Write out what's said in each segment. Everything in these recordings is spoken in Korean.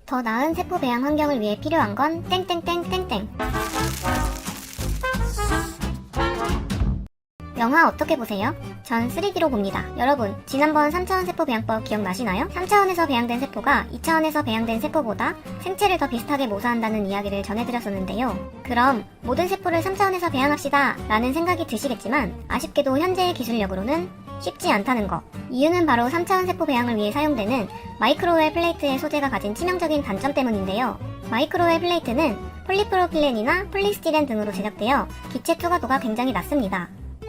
더 나은 세포 배양 환경을 위해 필요한 건 땡땡땡땡땡. 영화 어떻게 보세요? 전 3D로 봅니다. 여러분, 지난번 3차원 세포 배양법 기억나시나요? 3차원에서 배양된 세포가 2차원에서 배양된 세포보다 생체를 더 비슷하게 모사한다는 이야기를 전해드렸었는데요. 그럼 모든 세포를 3차원에서 배양합시다 라는 생각이 드시겠지만 아쉽게도 현재의 기술력으로는 쉽지 않다는 거. 이유는 바로 3차원 세포 배양을 위해 사용되는 마이크로웰 플레이트의 소재가 가진 치명적인 단점 때문인데요. 마이크로웰 플레이트는 폴리프로필렌이나 폴리스티렌 등으로 제작되어 기체 투과도가 굉장히 낮습니다.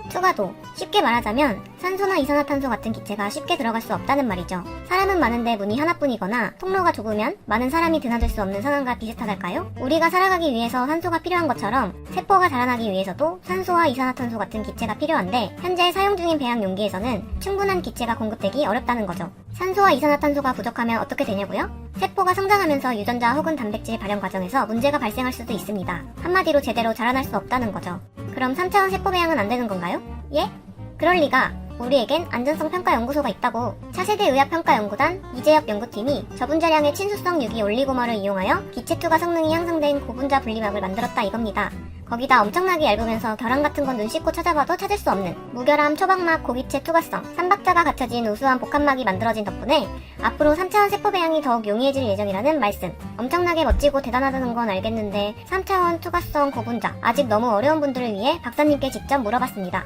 투과도, 쉽게 말하자면 산소나 이산화탄소 같은 기체가 쉽게 들어갈 수 없다는 말이죠. 사람은 많은데 문이 하나뿐이거나 통로가 좁으면 많은 사람이 드나들 수 없는 상황과 비슷하달까요? 우리가 살아가기 위해서 산소가 필요한 것처럼 세포가 자라나기 위해서도 산소와 이산화탄소 같은 기체가 필요한데 현재 사용 중인 배양 용기에서는 충분한 기체가 공급되기 어렵다는 거죠. 산소와 이산화탄소가 부족하면 어떻게 되냐고요? 세포가 성장하면서 유전자 혹은 단백질 발현 과정에서 문제가 발생할 수도 있습니다. 한마디로 제대로 자라날 수 없다는 거죠. 그럼 3차원 세포 배양은 안 되는 건가요? 예? 그럴 리가. 우리에겐 안전성 평가 연구소가 있다고. 차세대 의학평가연구단 이재혁 연구팀이 저분자량의 친수성 유기 올리고머를 이용하여 기체 투과 성능이 향상된 고분자 분리막을 만들었다 이겁니다. 거기다 엄청나게 얇으면서 결함 같은 건 눈 씻고 찾아봐도 찾을 수 없는 무결함 초박막 고기체 투과성 3박자가 갖춰진 우수한 복합막이 만들어진 덕분에 앞으로 3차원 세포 배양이 더욱 용이해질 예정이라는 말씀. 엄청나게 멋지고 대단하다는 건 알겠는데 3차원 투과성 고분자 아직 너무 어려운 분들을 위해 박사님께 직접 물어봤습니다.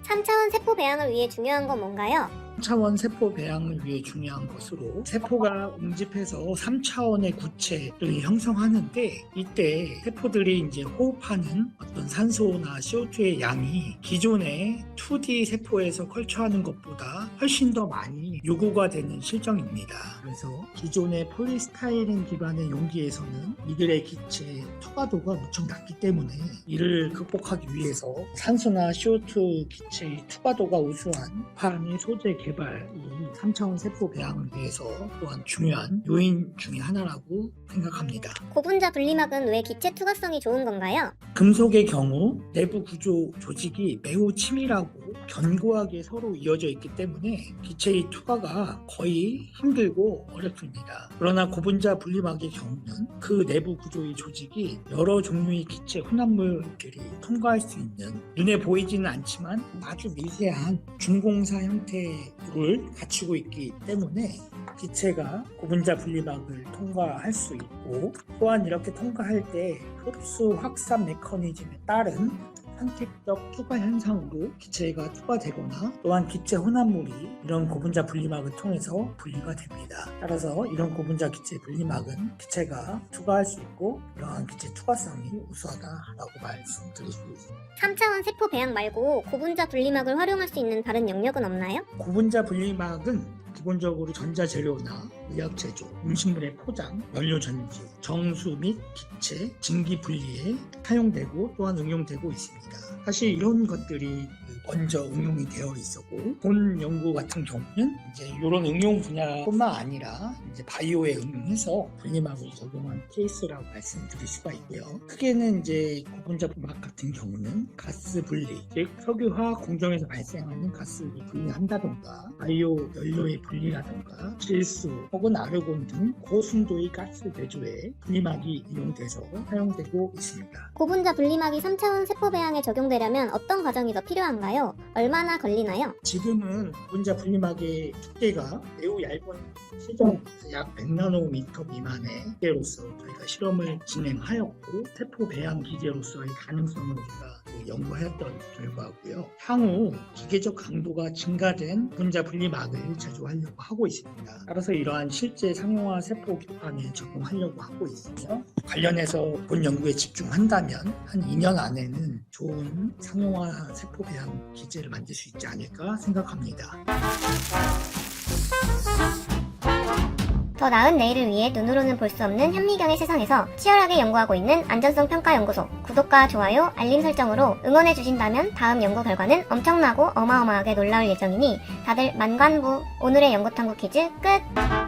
3차원 세포 배양을 위해 중요한 건 뭔가요? 3차원 세포 배양을 위해 중요한 것으로 세포가 웅집해서 3차원의 구체를 형성하는데 이때 세포들이 이제 호흡하는 어떤 산소나 CO2의 양이 기존의 2D 세포에서 컬처하는 것보다 훨씬 더 많이 요구가 되는 실정입니다. 그래서 기존의 폴리스타이렌 기반의 용기에서는 이들의 기체 투과도가 무척 낮기 때문에 이를 극복하기 위해서 산소나 CO2 기체의 투과도가 우수한 파란의 소재 개발이 3차원 세포 배양을 위해서 또한 중요한 요인 중에 하나라고 생각합니다. 고분자 분리막은 왜 기체 투과성이 좋은 건가요? 금속의 경우 내부 구조 조직이 매우 치밀하고 견고하게 서로 이어져 있기 때문에 기체의 투과가 거의 힘들고 어렵습니다. 그러나 고분자 분리막의 경우는 그 내부 구조의 조직이 여러 종류의 기체 혼합물들이 통과할 수 있는 눈에 보이지는 않지만 아주 미세한 중공사 형태를 갖추고 있기 때문에 기체가 고분자 분리막을 통과할 수 있고 또한 이렇게 통과할 때 흡수 확산 메커니즘에 따른 선택적 투과 현상으로 기체가 투과되거나 또한 기체 혼합물이 이런 고분자 분리막을 통해서 분리가 됩니다. 따라서 이런 고분자 기체 분리막은 기체가 투과할 수 있고 이러한 기체 투과성이 우수하다라고 말씀드릴 수 있습니다. 3차원 세포 배양 말고 고분자 분리막을 활용할 수 있는 다른 영역은 없나요? 고분자 분리막은 기본적으로 전자재료나 의약제조, 음식물의 포장, 연료 전지, 정수 및 기체, 증기 분리에 사용되고 또한 응용되고 있습니다. 사실 이런 것들이 먼저 응용이 되어 있었고 본 연구 같은 경우는 이제 이런 응용 분야뿐만 아니라 이제 바이오에 응용해서 분리막을 적용한 케이스라고 말씀드릴 수가 있고요. 크게는 이제 고분자 막 같은 경우는 가스 분리, 즉 석유화학 공정에서 발생하는 가스를 분리한다던가 바이오 연료의 분리라던가 질소 혹은 아르곤 등 고순도의 가스 제조에 분리막이 이용돼서 사용되고 있습니다. 고분자 분리막이 3차원 세포 배양에 적용되려면 어떤 과정이 더 필요한가요? 얼마나 걸리나요? 지금은 고분자 분리막의 두께가 매우 얇은 시점에서 약 100나노미터 미만의 기계로서 저희가 실험을 진행하였고 세포 배양 기계로서의 가능성을 우리가 연구하였던 결과고요. 향후 기계적 강도가 증가된 고분자 분리막을 제조하려고 하고 있습니다. 따라서 이러한 실제 상용화 세포 기판에 적용하려고 하고 있으며 관련해서 본 연구에 집중한다면 한 2년 안에는 좋은 상용화 세포 배양 기제를 만들 수 있지 않을까 생각합니다. 더 나은 내일을 위해 눈으로는 볼 수 없는 현미경의 세상에서 치열하게 연구하고 있는 안전성 평가 연구소 구독과 좋아요, 알림 설정으로 응원해 주신다면 다음 연구 결과는 엄청나고 어마어마하게 놀라울 예정이니 다들 만관부. 오늘의 연구탐구 퀴즈 끝!